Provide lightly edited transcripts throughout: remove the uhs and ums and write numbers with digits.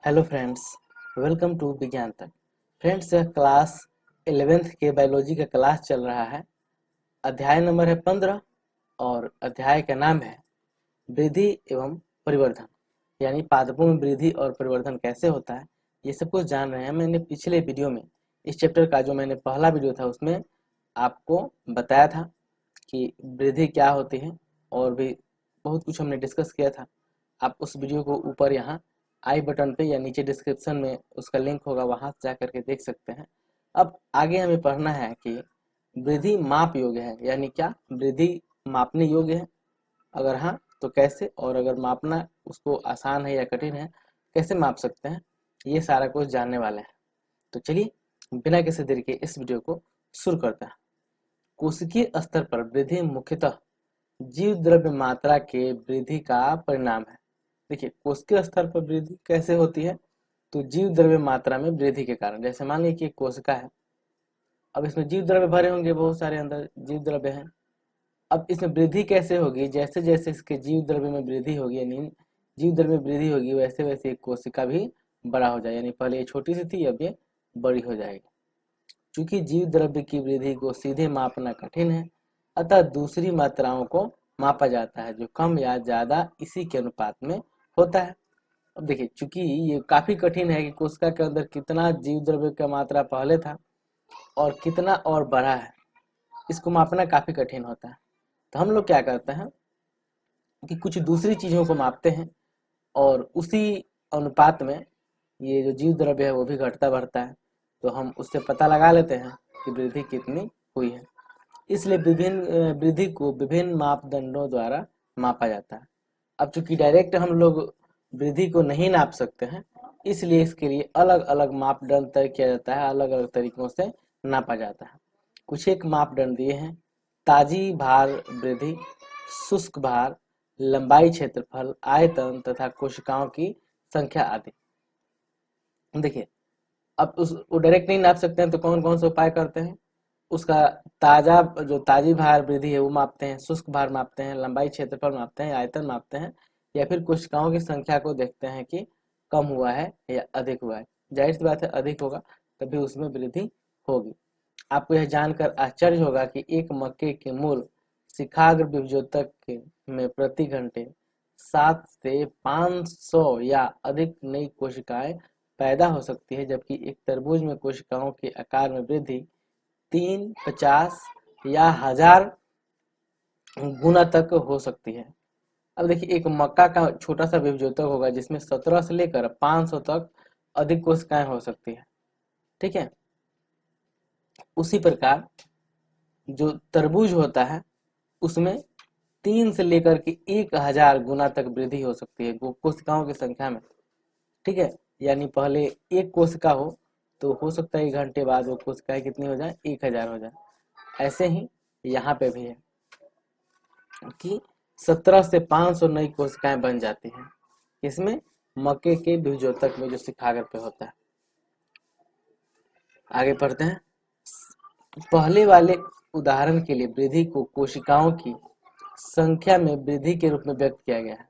Hello friends, welcome to विज्ञान तक। Friends, यह क्लास 11th के बायोलॉजी का क्लास चल रहा है। अध्याय नंबर है 15 और अध्याय का नाम है वृद्धि एवं परिवर्धन, यानी पादपों में वृद्धि और परिवर्धन कैसे होता है, ये सब कुछ जान रहे हैं। मैंने पिछले वीडियो में इस चैप्टर का जो मैंने पहला वीडियो था उसमें आपको बताया था कि वृद्धि क्या होती है और भी बहुत कुछ हमने डिस्कस किया था। आप उस वीडियो को ऊपर यहाँ आई बटन पे या नीचे डिस्क्रिप्शन में उसका लिंक होगा, वहां जा करके देख सकते हैं। अब आगे हमें पढ़ना है कि वृद्धि माप योग्य है, यानी क्या वृद्धि मापने योग्य है, अगर हाँ तो कैसे, और अगर मापना उसको आसान है या कठिन है, कैसे माप सकते हैं, ये सारा कुछ जानने वाले हैं। तो चलिए बिना किसी देरी के इस वीडियो को शुरू करते हैं। कोशिकीय स्तर पर वृद्धि मुख्यतः जीव द्रव्य मात्रा के वृद्धि का परिणाम है। देखिए, कोशिकीय स्तर पर वृद्धि कैसे होती है, तो जीव द्रव्य मात्रा में वृद्धि के कारण। जैसे मान लीजिए कि कोशिका है, अब इसमें जीव द्रव्य भरे होंगे, बहुत सारे अंदर जीव द्रव्य हैं। अब इसमें वृद्धि कैसे होगी, जैसे जैसे इसके जीव द्रव्य में वृद्धि होगी, यानी जीव द्रव्य में वृद्धि होगी, वैसे वैसे एक कोशिका भी बड़ा हो जाए, यानी पहले ये छोटी सी थी, अब ये बड़ी हो जाएगी। चूंकि जीव द्रव्य की वृद्धि को सीधे मापना कठिन है, अतः दूसरी मात्राओं को मापा जाता है जो कम या ज्यादा इसी के अनुपात में होता है। अब देखिए, चूंकि ये काफी कठिन है कि कोशिका के अंदर कितना जीव द्रव्य का मात्रा पहले था और कितना और बढ़ा है, इसको मापना काफी कठिन होता है। तो हम लोग क्या करते हैं कि कुछ दूसरी चीजों को मापते हैं और उसी अनुपात में ये जो जीव द्रव्य है वो भी घटता बढ़ता है, तो हम उससे पता लगा लेते हैं कि वृद्धि कितनी हुई है। इसलिए विभिन्न वृद्धि को विभिन्न मापदंडों द्वारा मापा जाता है। अब चूंकि डायरेक्ट हम लोग वृद्धि को नहीं नाप सकते हैं, इसलिए इसके लिए अलग अलग मापदंड तय किया जाता है, अलग अलग तरीकों से नापा जाता है। कुछ एक मापदंड दिए हैं: ताजी भार वृद्धि, शुष्क भार, लंबाई, क्षेत्रफल, आयतन तथा कोशिकाओं की संख्या आदि। देखिए, अब उस वो डायरेक्ट नहीं नाप सकते हैं तो कौन कौन से उपाय करते हैं, उसका ताजा जो ताजी भार वृद्धि है वो मापते हैं, शुष्क भार मापते हैं, लंबाई, क्षेत्रफल मापते हैं, आयतन मापते हैं, या फिर कोशिकाओं की संख्या को देखते हैं कि कम हुआ है या अधिक हुआ है। जाहिर सी बात है, अधिक होगा तभी उसमें वृद्धि होगी। आपको यह जानकर आश्चर्य होगा कि एक मक्के के मूल शिखाग्र विभजोतक में प्रति घंटे 7 से 500 या अधिक नई कोशिकाएं पैदा हो सकती है, जबकि एक तरबूज में कोशिकाओं के आकार में वृद्धि 3, 50 या 1000 गुना तक हो सकती है। अब देखिए, एक मक्का का छोटा सा विभजोतक होगा जिसमें 17 से लेकर 500 तक अधिक कोशिकाएं हो सकती है। ठीक है, उसी प्रकार जो तरबूज होता है उसमें 3 से लेकर के 1000 गुना तक वृद्धि हो सकती है कोशिकाओं की संख्या में। ठीक है, यानी पहले एक कोशिका हो तो हो सकता है 1 घंटे बाद वो कोशिकाएं कितनी हो जाए, 1000 हो जाए। ऐसे ही यहाँ पे भी है कि 17 से 500 नई कोशिकाएं बन जाती हैं, इसमें मक्के के बीजोतक में जो शिखागर पे होता है। आगे पढ़ते हैं। पहले वाले उदाहरण के लिए वृद्धि को कोशिकाओं की संख्या में वृद्धि के रूप में व्यक्त किया गया है,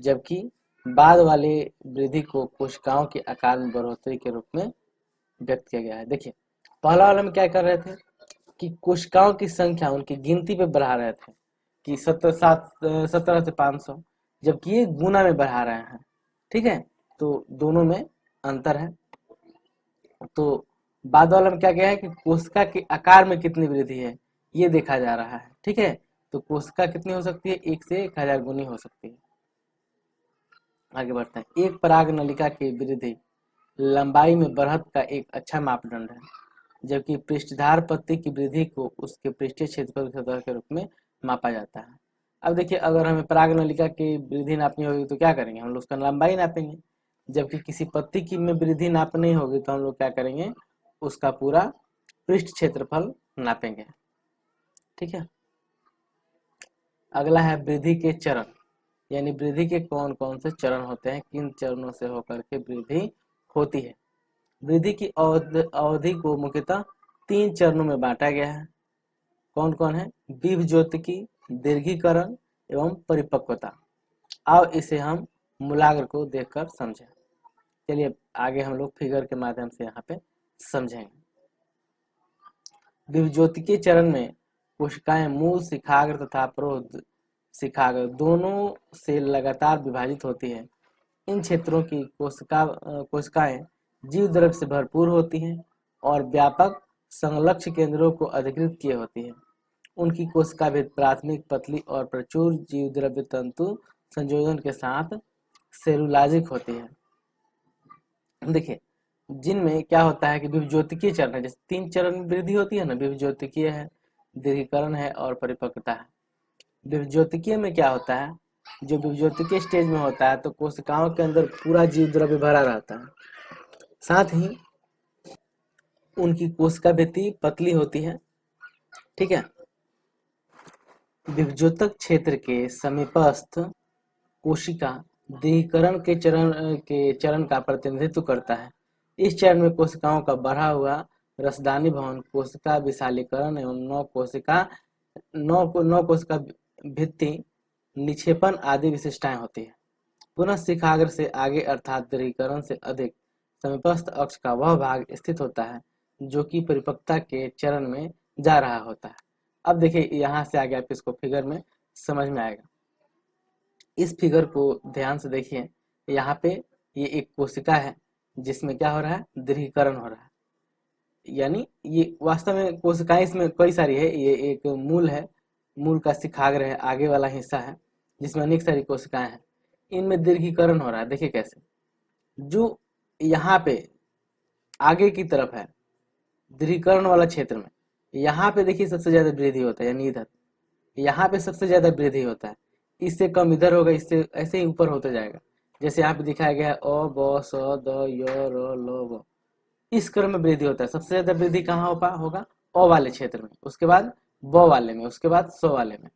जबकि बाद वाले वृद्धि को कोशिकाओं के आकार में बढ़ोतरी के रूप में व्यक्त किया गया है। देखिए, पहला वाला में क्या कर रहे थे कि कोशिकाओं की संख्या उनकी गिनती पे बढ़ा रहे थे कि 17 से 500, जबकि ये गुना में बढ़ा रहे हैं। ठीक है, तो दोनों में अंतर है। तो बाद वाला में क्या गया है कि कोशिका के आकार में कितनी वृद्धि है ये देखा जा रहा है। ठीक है, तो कोशिका कितनी हो सकती है, 1 से 1000 गुनी हो सकती है। आगे बढ़ते हैं। एक पराग नलिका की वृद्धि लंबाई में बढ़त का एक अच्छा मापदंड है, जबकि पृष्ठधार पत्ती की वृद्धि को उसके पृष्ठीय क्षेत्रफल की सतह के रूप में मापा जाता है। अब देखिए, अगर हमें पराग नलिका की वृद्धि नापनी होगी तो क्या करेंगे, हम लोग उसका लंबाई नापेंगे। जबकि किसी पत्ती की में वृद्धि नापनी होगी तो हम लोग क्या करेंगे, उसका पूरा पृष्ठ क्षेत्रफल नापेंगे। ठीक है, अगला है वृद्धि के चरण, यानी वृद्धि के कौन कौन से चरण होते हैं, किन चरणों से होकर के वृद्धि होती है। वृद्धि की अवधि को मुख्यतः 3 चरणों में बांटा गया है। कौन कौन है, विभज्योतिकी, दीर्घीकरण एवं परिपक्वता। आओ इसे हम मूलाग्र को देखकर समझें। चलिए आगे हम लोग फिगर के माध्यम से यहाँ पे समझेंगे। विभज्योतिकीय चरण में कोशिकाएं मूल शिखाग्र तथा प्रोध शिखाग्र दोनों से लगातार विभाजित होती है। इन क्षेत्रों की कोशिकाएं जीव द्रव्य से भरपूर होती हैं और व्यापक संलक्ष्य केंद्रों को अधिकृत किए होती हैं। उनकी कोशिका भेद प्राथमिक पतली और प्रचुर जीव द्रव्य तंतु संयोजन के साथ सेलुलाजिक होती है। देखिए जिनमें क्या होता है कि विभज्योतिकीय चरण है, जैसे 3 चरण में वृद्धि होती है ना, विभज्योतिकीय है, दीर्घीकरण है और परिपक्वता है। विभज्योतिकीय में क्या होता है, जो विभज्योतिकीय स्टेज में होता है तो कोशिकाओं के अंदर पूरा जीव द्रव्य भरा रहता है, साथ ही उनकी कोशिका भित्ति पतली होती है। ठीक है, विभज्योतक क्षेत्र के समीपस्थ कोशिका दीर्घीकरण के चरण का प्रतिनिधित्व करता है। इस चरण में कोशिकाओं का बढ़ा हुआ रसदानी भवन, कोशिका विशालीकरण एवं नौ कोशिका भित्ति निक्षेपण आदि विशिष्टताएं होती है। पुनः शिखाग्र से आगे अर्थात दीर्घीकरण से अधिक समीपस्थ अक्ष का वह भाग स्थित होता है जो कि परिपक्वता के चरण में जा रहा होता है। अब देखिए यहाँ से आगे आप इसको फिगर में समझ में आएगा। इस फिगर को ध्यान से देखिए, यहाँ पे ये एक कोशिका है जिसमें क्या हो रहा है, दीर्घीकरण हो रहा है। यानी ये वास्तव में कोशिकाएं इसमें कई सारी है, ये एक मूल है, मूल का शिखाग्र है, आगे वाला हिस्सा है जिसमें अनेक सारी कोशिकाएं हैं। इनमें दीर्घीकरण हो रहा है। देखिए कैसे, जो यहाँ पे आगे की तरफ है दीर्घीकरण वाला क्षेत्र में, यहाँ पे देखिए सबसे ज्यादा वृद्धि होता है, यानी इधर यहाँ पे सबसे ज्यादा वृद्धि होता है, इससे कम इधर होगा, इससे ऐसे ही ऊपर होते जाएगा। जैसे यहाँ पे दिखाया गया है अ ब स द य र ल व, इस क्रम में वृद्धि होता है। सबसे ज्यादा वृद्धि कहाँ होगा, अ वाले क्षेत्र में, उसके बाद ब वाले में, उसके बाद स वाले में।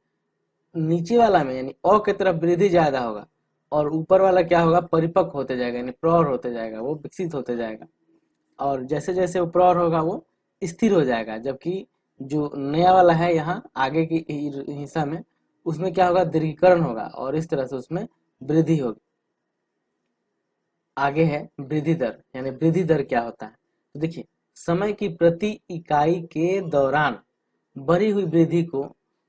नीचे वाला में यानी अ की तरफ वृद्धि ज्यादा होगा और ऊपर वाला क्या होगा, परिपक्व होते जाएगा, यानी प्रौढ़ होते जाएगा, वो विकसित होते जाएगा। और जैसे जैसे वो प्रौढ़ होगा वो स्थिर हो जाएगा। जबकि जो नया वाला है यहाँ आगे की हिस्सा में, उसमें क्या होगा, दीर्घीकरण होगा और इस तरह से उसमें वृद्धि होगी। आगे है वृद्धि दर, यानी वृद्धि दर क्या होता है, तो देखिए समय की प्रति इकाई के दौरान बढ़ी हुई वृद्धि को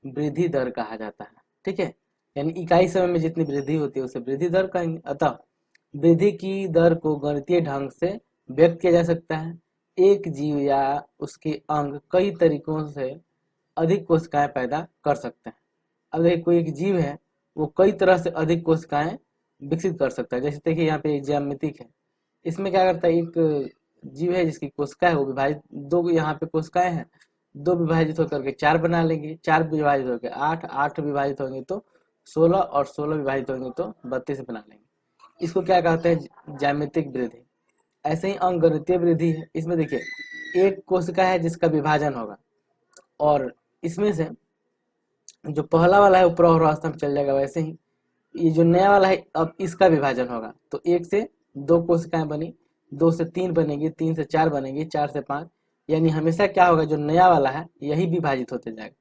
वृद्धि दर कहा जाता है। ठीक है, यानी इकाई समय में जितनी वृद्धि होती है उसे वृद्धि दर कहेंगे। अतः वृद्धि की दर को गणितीय ढंग से व्यक्त किया जा सकता है। एक जीव या उसके अंग कई तरीकों से अधिक कोशिकाएं पैदा कर सकते हैं। अब देखिए कोई एक जीव है, वो कई तरह से अधिक कोशिकाएं विकसित कर सकता है। जैसे देखिए यहाँ पे एक ज्यामितिक है, इसमें क्या करता है, एक जीव है जिसकी कोशिका है वो विभाजित, दो यहाँ पे कोशिकाएं हैं, दो विभाजित होकर के 4 बना लेंगे, 4 विभाजित होकर 8, 8 विभाजित होंगे तो 16 और 16 विभाजित होंगे तो 32 बना लेंगे। इसको क्या कहते हैं, ज्यामितिक वृद्धि। ऐसे ही अंकगणितीय वृद्धि है, इसमें देखिए एक कोशिका है जिसका विभाजन होगा और इसमें से जो पहला वाला है वो प्रौढ़ अवस्था में चल जाएगा। वैसे ही ये जो नया वाला है अब इसका विभाजन होगा तो 1 से 2 कोशिकाएं बनी, 2 से 3 बनेगी, 3 से 4 बनेगी, 4 से 5, यानी हमेशा क्या होगा, जो नया वाला है यही विभाजित होते जाएगा,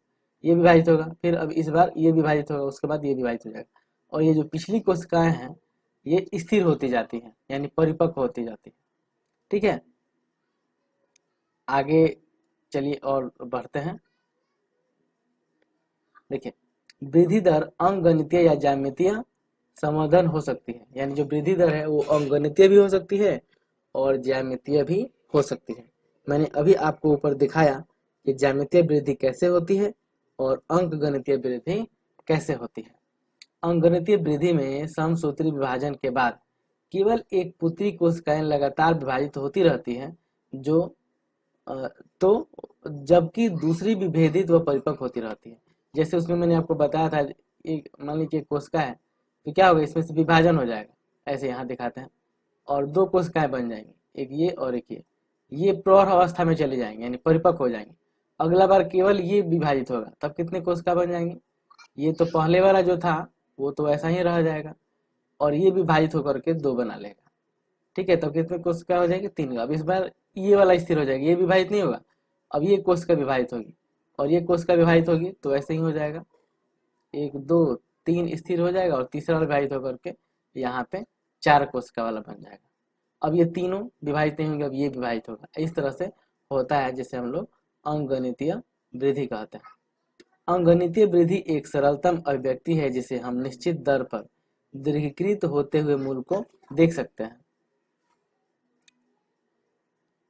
ये विभाजित होगा, फिर अब इस बार ये विभाजित होगा, उसके बाद ये विभाजित हो जाएगा और ये जो पिछली कोशिकाएं हैं ये स्थिर होती जाती है, यानी परिपक्व होती जाती है। ठीक है, आगे चलिए और बढ़ते हैं। देखिए वृद्धि दर अंकगणितीय या ज्यामितीय समाधान हो सकती है, यानी जो वृद्धि दर है वो अंकगणितीय भी हो सकती है और ज्यामितीय भी हो सकती है। मैंने अभी आपको ऊपर दिखाया कि ज्यामितीय वृद्धि कैसे होती है और अंकगणितीय वृद्धि कैसे होती है। अंकगणितीय वृद्धि में समसूत्री विभाजन के बाद केवल एक पुत्री कोशिकाएं लगातार विभाजित होती रहती है, जो तो जबकि दूसरी विभेदित व परिपक्व होती रहती है। जैसे उसमें मैंने आपको बताया था, एक मान लीजिए कोशिका है तो क्या होगा, इसमें से विभाजन हो जाएगा, ऐसे यहाँ दिखाते हैं, और 2 कोशिकाएं बन जाएंगी, एक ये और एक ये प्रौढ़ अवस्था में चले जाएंगे, यानी परिपक्व हो जाएंगे। अगला बार केवल ये विभाजित होगा, तब कितने कोशिका बन जाएंगे, ये तो पहले वाला जो था वो तो ऐसा ही रह जाएगा और ये विभाजित होकर के 2 बना लेगा। ठीक है, तब कितने कोशिका हो जाएगी, 3। अब इस बार ये वाला स्थिर हो जाएगा, ये विभाजित नहीं होगा, अब ये कोशिका विभाजित होगी और ये कोशिका विभाजित होगी, तो ऐसे ही हो जाएगा, 1 2 3 स्थिर हो जाएगा और तीसरा विभाजित होकर के यहाँ पे 4 कोशिका वाला बन जाएगा। अब ये तीनों विभाजित नहीं होंगे, अब ये विभाजित होगा। इस तरह से होता है, जिसे हम लोग अंकगणितीय वृद्धि कहते हैं। अंकगणितीय वृद्धि एक सरलतम अभिव्यक्ति है जिसे हम निश्चित दर पर दीर्घीकृत होते हुए मूल को देख सकते हैं।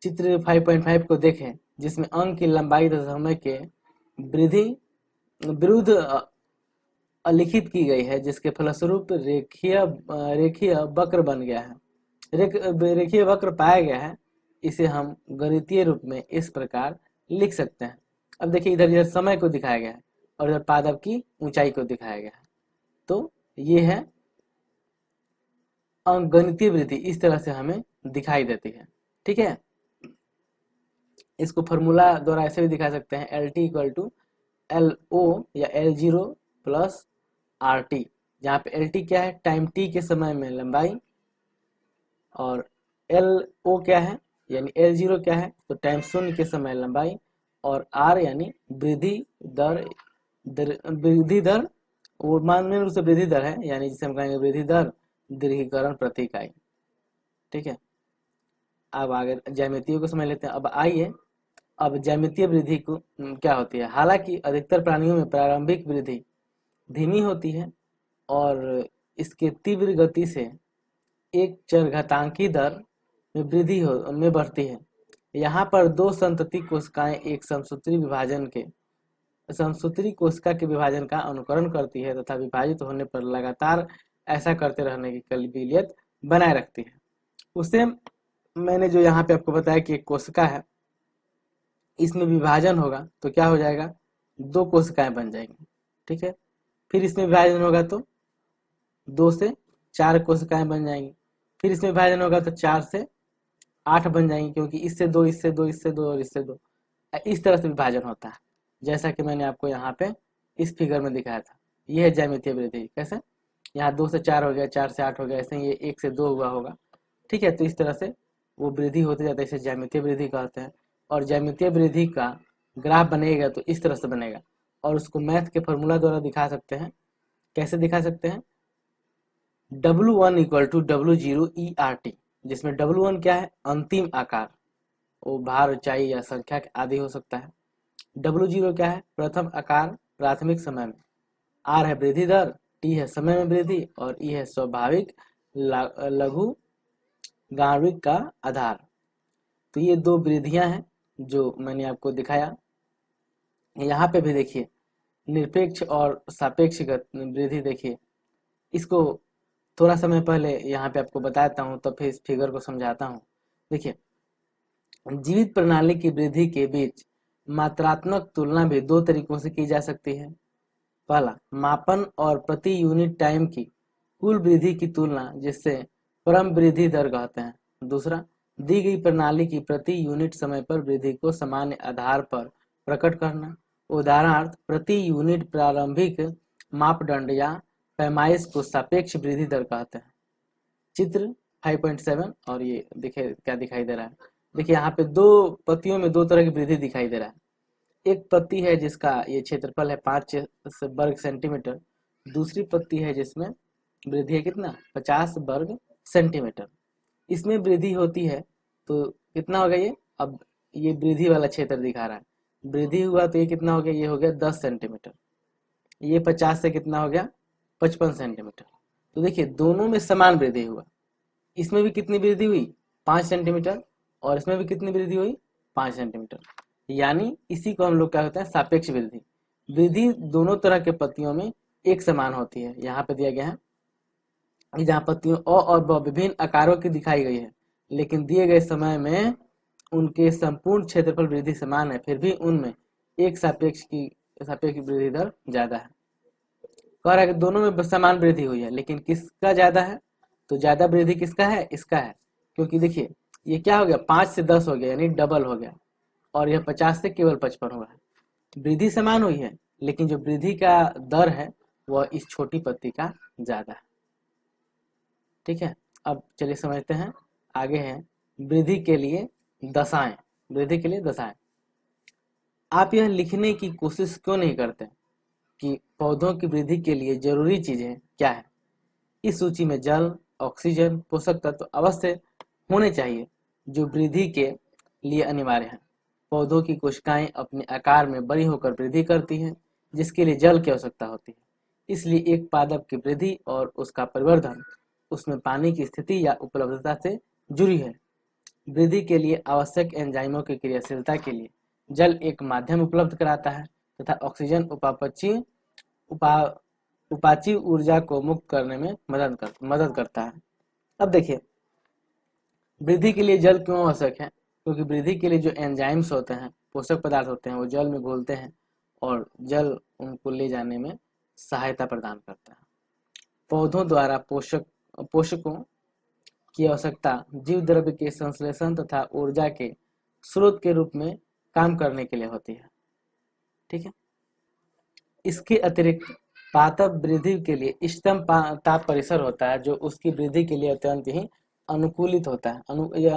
चित्र 5.5 को देखें, जिसमें अंक की लंबाई तथा समय के वृद्धि विरुद्ध अलिखित की गई है, जिसके फलस्वरूप रेखीय वक्र बन गया है, रेखीय वक्र पाया गया है। इसे हम गणितीय रूप में इस प्रकार लिख सकते हैं। अब देखिए, इधर समय को दिखाया गया है और इधर पादप की ऊंचाई को दिखाया गया है। तो ये है अंकगणितीय वृद्धि, इस तरह से हमें दिखाई देती है। ठीक है, इसको फॉर्मूला द्वारा ऐसे भी दिखा सकते हैं, L T equal to L O या L zero plus R T, जहाँ पे एल टी क्या है, टाइम टी के समय में लंबाई, और एल ओ क्या है यानी एल जीरो क्या है, तो टाइम शून्य के समय लंबाई, और आर यानी वृद्धि दर, वृद्धि दर वो माननीय रूप से वृद्धि दर है, यानी जिसे हम कहेंगे वृद्धि दर दीर्घीकरण प्रति इकाई। ठीक है, अब आगे ज्यामितियों को समझ लेते हैं। अब आइए, अब ज्यामितीय वृद्धि को क्या होती है। हालांकि अधिकतर प्राणियों में प्रारंभिक वृद्धि धीमी होती है और इसके तीव्र गति से एक चरघातांकी दर में में बढ़ती है। यहाँ पर दो संतति कोशिकाएं एक समसूत्री कोशिका के विभाजन का अनुकरण करती है तथा विभाजित होने पर लगातार ऐसा करते रहने की काबिलियत बनाए रखती है। उससे मैंने जो यहाँ पे आपको बताया कि एक कोशिका है, इसमें विभाजन होगा तो क्या हो जाएगा, दो कोशिकाएं बन जाएंगी। ठीक है, फिर इसमें विभाजन होगा तो 2 से 4 कोशिकाएं बन जाएंगी, फिर इसमें विभाजन होगा तो 4 से 8 बन जाएंगी, क्योंकि इससे 2, इससे 2, इससे 2 और इससे 2, इस तरह से विभाजन होता है, जैसा कि मैंने आपको यहाँ पे इस फिगर में दिखाया था। यह है ज्यामितीय वृद्धि। कैसे, यहाँ 2 से 4 हो गया, 4 से 8 हो गया, ऐसे ही ये 1 से 2 हुआ होगा। ठीक है, तो इस तरह से वो वृद्धि होते जाता है, इसे ज्यामितीय वृद्धि कहते हैं। और ज्यामितीय वृद्धि का ग्राफ बनेगा तो इस तरह से बनेगा, और उसको मैथ के फॉर्मूला द्वारा दिखा सकते हैं। कैसे दिखा सकते हैं, W1 equal to W0 ERT, जिसमें W1 क्या है, अंतिम आकार, वो भार, ऊंचाई या संख्या के आदि हो सकता है। W0 क्या है, प्रथम आकार प्राथमिक समय में। R है वृद्धि दर, T है समय में वृद्धि, और E है स्वाभाविक लघु गाणिक का आधार। तो ये दो वृद्धियां हैं जो मैंने आपको दिखाया। यहाँ पे भी देखिए, निरपेक्ष और सापेक्ष वृद्धि देखिए, इसको थोड़ा समय पहले यहाँ पे आपको बताता हूँ, तो फिर इस फिगर को समझाता हूँ। देखिए, जीवित प्रणाली की वृद्धि के बीच मात्रात्मक तुलना भी दो तरीकों से की जा सकती है। पहला, मापन और प्रति यूनिट टाइम की कुल वृद्धि की तुलना, जिससे परम वृद्धि दर कहते हैं। दूसरा, दी गई प्रणाली की प्रति यूनिट समय पर वृद्धि को सामान्य आधार पर प्रकट करना। उदाहरणार्थ, प्रति यूनिट प्रारंभिक मापदंड या पैमाइश को सापेक्ष वृद्धि दर कहते हैं। चित्र 5.7, और ये देखिए क्या दिखाई दे रहा है। देखिए, यहाँ पे दो पत्तियों में दो तरह की वृद्धि दिखाई दे रहा है। एक पत्ती है जिसका ये क्षेत्रफल है 5 वर्ग सेंटीमीटर, दूसरी पत्ती है जिसमें वृद्धि है कितना, 50 वर्ग सेंटीमीटर। इसमें वृद्धि होती है तो कितना हो गया ये, अब ये वृद्धि वाला क्षेत्र दिखा रहा है, वृद्धि हुआ तो ये कितना हो गया, ये हो गया 10 सेंटीमीटर। ये 50 से कितना हो गया, 55 सेंटीमीटर। तो देखिए, दोनों में समान वृद्धि हुआ। इसमें भी कितनी वृद्धि हुई, 5 सेंटीमीटर, और इसमें भी कितनी वृद्धि हुई, 5 सेंटीमीटर। यानी इसी को हम लोग क्या कहते हैं, सापेक्ष वृद्धि। वृद्धि दोनों तरह के पत्तियों में एक समान होती है। यहाँ पे दिया गया है कि जहाँ पत्तियों अ और ब विभिन्न आकारों की दिखाई गई है, लेकिन दिए गए समय में उनके संपूर्ण क्षेत्रफल वृद्धि समान है, फिर भी उनमें एक सापेक्ष वृद्धि दर ज्यादा है। कह रहा है कि दोनों में समान वृद्धि हुई है, लेकिन किसका ज्यादा है, तो ज्यादा वृद्धि किसका है, इसका है। क्योंकि देखिए, ये क्या हो गया, 5 से 10 हो गया, यानी डबल हो गया, और यह 50 से केवल 55 हुआ है। वृद्धि समान हुई है, लेकिन जो वृद्धि का दर है वह इस छोटी पत्ती का ज्यादा है। ठीक है, अब चलिए समझते हैं। आगे है वृद्धि के लिए दशाएं। वृद्धि के लिए दशाएं, आप यह लिखने की कोशिश क्यों नहीं करते कि पौधों की वृद्धि के लिए जरूरी चीजें क्या है। इस सूची में जल, ऑक्सीजन, पोषक तत्व अवश्य होने चाहिए जो वृद्धि के लिए अनिवार्य है। पौधों की कोशिकाएं अपने आकार में बड़ी होकर वृद्धि करती हैं, जिसके लिए जल की आवश्यकता होती है। इसलिए एक पादप की वृद्धि और उसका परिवर्धन उसमें पानी की स्थिति या उपलब्धता से जुड़ी है। वृद्धि के लिए आवश्यक एंजाइमों की क्रियाशीलता के लिए जल एक माध्यम उपलब्ध कराता है तथा ऑक्सीजन उपा उपाची ऊर्जा को मुक्त करने में मदद करता है। अब देखिए, वृद्धि के लिए जल क्यों आवश्यक है? क्योंकि वृद्धि के लिए जो एंजाइम्स होते हैं, पोषक पदार्थ होते हैं, वो जल में घुलते हैं और जल उनको ले जाने में सहायता प्रदान करता है। पौधों द्वारा पोषकों की आवश्यकता जीव द्रव्य के संश्लेषण तथा ऊर्जा के स्रोत के रूप में काम करने के लिए होती है। ठीक है। इसके अतिरिक्त पादप वृद्धि के लिए इष्टतम ताप परिसर होता है, जो उसकी वृद्धि के लिए अत्यंत ही अनुकूलित होता है,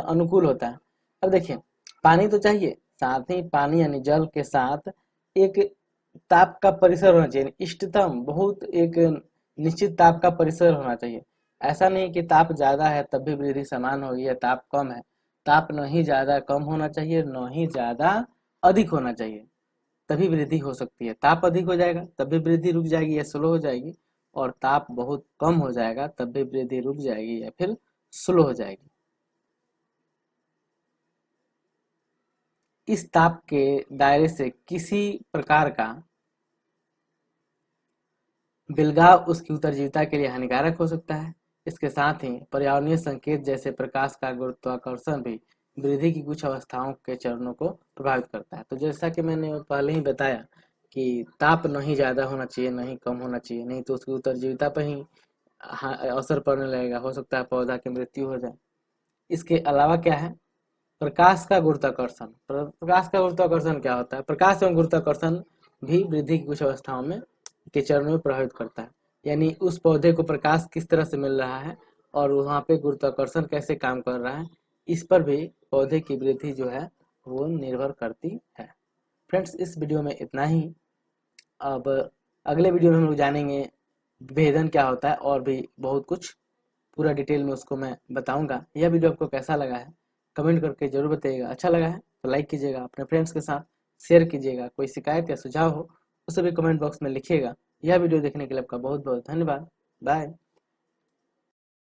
अनुकूल होता है। अब देखिए, पानी तो चाहिए, साथ ही पानी यानी जल के साथ एक ताप का परिसर होना चाहिए। इष्टतम बहुत एक निश्चित ताप का परिसर होना चाहिए। ऐसा नहीं कि ताप ज्यादा है तब भी वृद्धि समान होगी या ताप कम है। ताप न ही ज्यादा कम होना चाहिए, न ही ज्यादा अधिक होना चाहिए, तभी वृद्धि हो सकती है। ताप अधिक हो जाएगा तब भी वृद्धि रुक जाएगी या स्लो हो जाएगी, और ताप बहुत कम हो जाएगा तब भी वृद्धि रुक जाएगी या फिर स्लो हो जाएगी। इस ताप के दायरे से किसी प्रकार का बिलगाव उसकी उत्तरजीविता के लिए हानिकारक हो सकता है। इसके साथ ही पर्यावरणीय संकेत जैसे प्रकाश का गुरुत्वाकर्षण भी वृद्धि की कुछ अवस्थाओं के चरणों को प्रभावित करता है। तो जैसा कि मैंने पहले ही बताया कि ताप नहीं ज्यादा होना चाहिए, नहीं कम होना चाहिए, नहीं तो उसकी उत्तरजीविता पर ही असर पड़ने लगेगा, हो सकता है पौधा की मृत्यु हो जाए। इसके अलावा क्या है, प्रकाश का गुरुत्वाकर्षण। प्रकाश का गुरुत्वाकर्षण क्या होता है? प्रकाश एवं गुरुत्वाकर्षण भी वृद्धि की कुछ अवस्थाओं में के चरणों में प्रभावित करता है। यानी उस पौधे को प्रकाश किस तरह से मिल रहा है और वहाँ पे गुरुत्वाकर्षण कैसे काम कर रहा है, इस पर भी पौधे की वृद्धि जो है वो निर्भर करती है। फ्रेंड्स, इस वीडियो में इतना ही। अब अगले वीडियो में हम लोग जानेंगे विभेदन क्या होता है और भी बहुत कुछ पूरा डिटेल में उसको मैं बताऊंगा। यह वीडियो आपको कैसा लगा है कमेंट करके जरूर बताइएगा। अच्छा लगा है तो लाइक कीजिएगा, अपने फ्रेंड्स के साथ शेयर कीजिएगा। कोई शिकायत या सुझाव हो उसे भी कमेंट बॉक्स में लिखिएगा। यह वीडियो देखने के लिए आपका बहुत बहुत धन्यवाद। बाय।